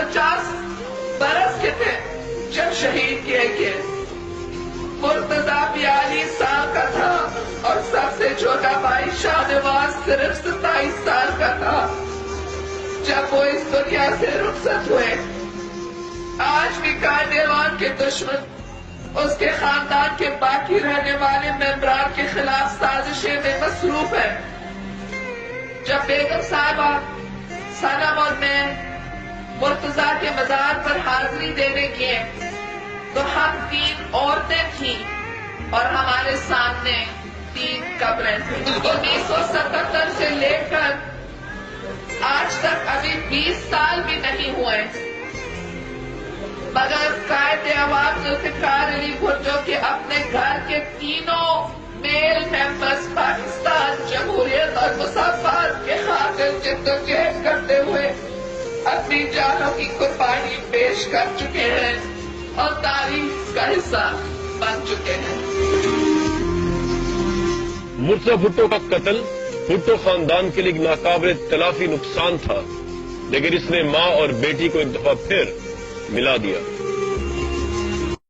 50 बरस के थे जब शहीद किए गए। मुर्तजा 42 साल का था और सबसे छोटा भाई शाहनवाज सिर्फ 27 साल का था जब वो इस दुनिया से रुखसत हुए। आज भी कायदेवान के दुश्मन उसके खानदान के बाकी रहने वाले मेंबरान के खिलाफ साजिशें में मसरूफ है। जब बेगम साहिबा सनम और मैं मुर्तजा के मजार पर हाजिरी देने गए तो हम 3 औरतें थीं और हमारे सामने 3 कब्रें थीं। 1977 से लेकर आज तक अभी 20 साल भी नहीं हुए, मगर कायदे अवाम जुल्फ़िकार अली भुट्टो के अपने घर के तीनों मेल मेंबर्स पाकिस्तान जमहूरियत और मुसाफात के खातिर जिद्दोजहद करते हुए अपनी जानों की कुर्बानी पेश कर चुके हैं और तारीख का हिस्सा बन चुके हैं। मुर्तजा भुट्टो का कत्ल भुट्टो खानदान के लिए एक नाकाबिल तलाफी नुकसान था, लेकिन इसने मां और बेटी को एक दफा फिर मिला दिया।